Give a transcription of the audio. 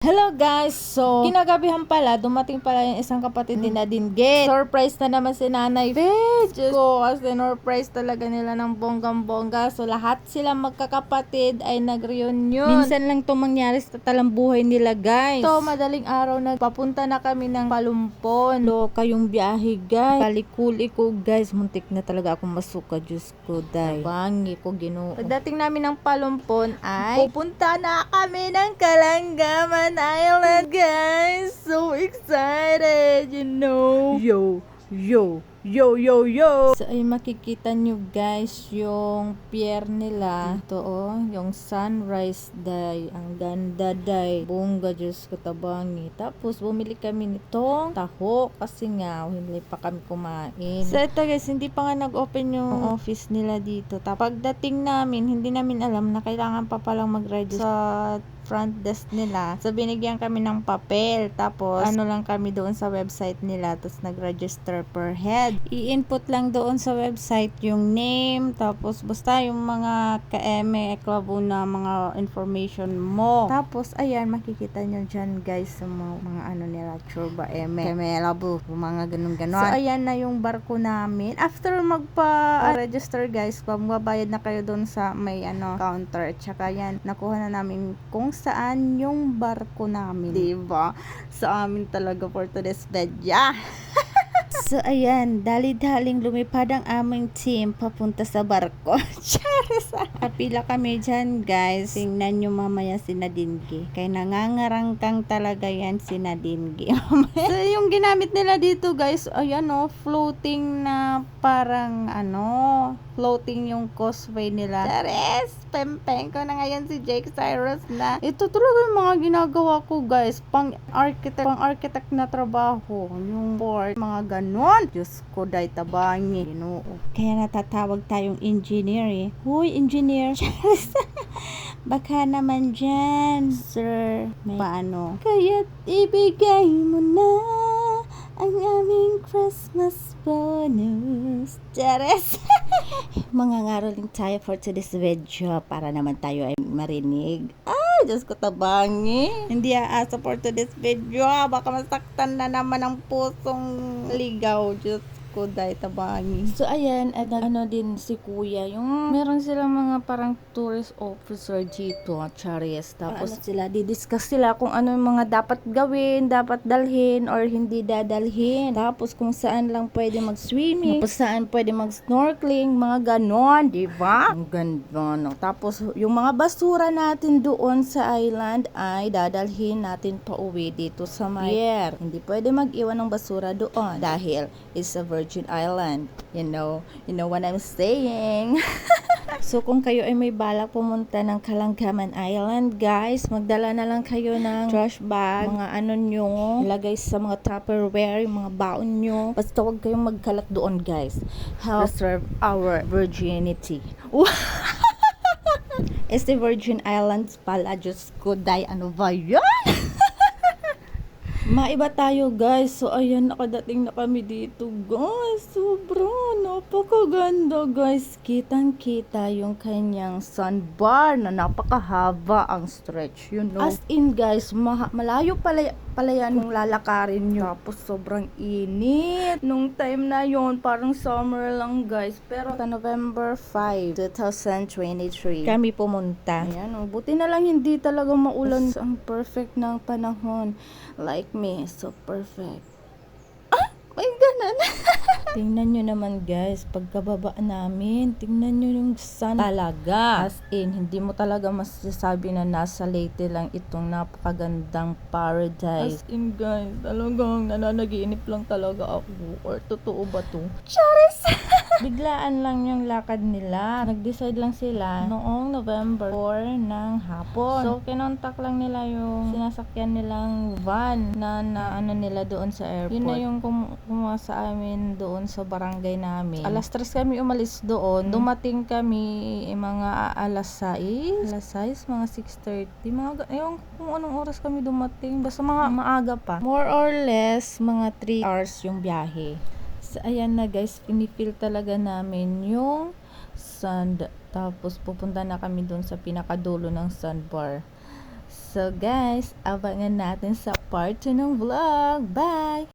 Hello guys! So, kinagabihan pala, dumating pala yung isang kapatid ni Nadine Gate. Surprise na naman si Nanay Bitch! Diyos ko, as in, surprise talaga nila ng bonggang-bongga. So, lahat sila magkakapatid ay nag-reunion. Minsan lang to mangyari sa talambuhay nila guys. So, madaling araw na papunta na kami ng Palumpon. Loka yung biyahe guys. Kalikuli ko guys. Muntik na talaga akong masuka. Diyos ko, day. Bangi ko, Ginoo. Pagdating namin ng Palumpon ay pupunta na kami ng Kalangaman Island, guys. So excited, you know. Yo. So, ay makikita nyo guys yung pier nila. Ito yung sunrise day. Ang ganda day. Bongga, Diyos ko, tabangi. Tapos, bumili kami nitong taho kasi nga, hindi pa kami kumain. So, ito guys, hindi pa nga nag-open yung office nila dito. Tapos, pagdating namin, hindi namin alam na kailangan pa palang mag-register sa front desk nila. So, binigyan kami ng papel. Tapos, ano lang kami doon sa website nila. Tapos, nag-register per head. I-input lang doon sa website yung name. Tapos, basta yung mga ka-eme, eklabo na mga information mo. Tapos, ayan, makikita nyo dyan, guys, sa mga ano nila, churba, eme, kemelabo, mga ganun-ganon. So, ayan na yung barko namin. After magpa-register, guys, magbabayad na kayo doon sa may counter. Tsaka, yan, nakuha na namin kung saan yung barko namin. Diba? Sa amin talaga for today's video. So, ayan, dali-daling lumipad ang aming team papunta sa barko. Charis! Kapila kami dyan, guys. Tingnan nyo mamaya si Nadingi. Kaya nangangarangkang talaga yan si Nadingi. So, yung ginamit nila dito, guys, ayan floating na parang floating yung causeway nila. Charis! Pempeng ko na ngayon si Jake Cyrus na. Ito talaga yung mga ginagawa ko, guys. Pang-architect na trabaho. Yung board, mga ganon. Diyos ko, day tabangi. Ginoo. Kaya natatawag tayong engineer eh. Huy, engineer. Baka naman dyan, sir. May paano? Kaya't ibigay mo na ang aming Christmas bonus. Chares! Mga ngaroling tayo for today's video para naman tayo ay marinig. Diyos ko, tabangi. Hindi aasa for today's video. Baka masaktan na naman ang pusong ligaw. Diyos ko, dahil tabangi. So, ayan, at din si kuya. Yung meron silang mga parang tourist officer dito, Charis. Tapos sila, didiscuss sila kung ano yung mga dapat gawin, dapat dalhin, or hindi dadalhin. Tapos kung saan lang pwede mag-swimming, kung saan pwede mag-snorkeling, mga ganon, diba? Ang ganda, no? Tapos, yung mga basura natin doon sa island ay dadalhin natin pa uwi dito sa pier. Hindi pwede mag-iwan ng basura doon dahil it's a Virgin Island. You know what I'm saying? So, kung kayo ay may balak pumunta ng Kalangaman Island, guys, magdala na lang kayo ng trash bag, mga nyo, ilagay sa mga Tupperware, yung mga baon nyo. Basta huwag kayong magkalat doon, guys. Help preserve our virginity. It's the Virgin Islands pala. Diyos ko, day, ano ba yan? Maiba tayo, guys. So, ayan, nakadating na kami dito, guys. Sobrang napakaganda, guys. Kitang-kita yung kanyang sandbar na napakahaba ang stretch, As in, guys, malayo pala yan yung lalakarin nyo. Tapos, sobrang init. Nung time na yon parang summer lang, guys. Pero, sa November 5, 2023, kami pumunta. Ayan, buti na lang hindi talaga maulan. Ang perfect ng panahon. Like me, so perfect. May ganan. Tingnan nyo naman, guys, pagkababa namin, tingnan nyo yung sun talaga. As in, hindi mo talaga masasabi na nasa Leyte lang itong napakagandang paradise. As in, guys, talagang nananaginip lang talaga ako. Or totoo ba to? Charis! Biglaan lang yung lakad nila. Nag-decide lang sila noong November 4 ng hapon. So, kinontak lang nila yung sinasakyan nilang van na nila doon sa airport. Yun na yung kumuha sa amin doon sa barangay namin. Alas 3 kami umalis doon. Dumating kami mga alas 6, mga 6:30. Yung kung anong oras kami dumating. Basta mga maaga pa. More or less, mga 3 hours yung biyahe. So, ayan na, guys, pinifeel talaga namin yung sand. Tapos pupunta na kami doon sa pinakadulo ng sandbar. So guys, abangan natin sa part 2 ng vlog. Bye!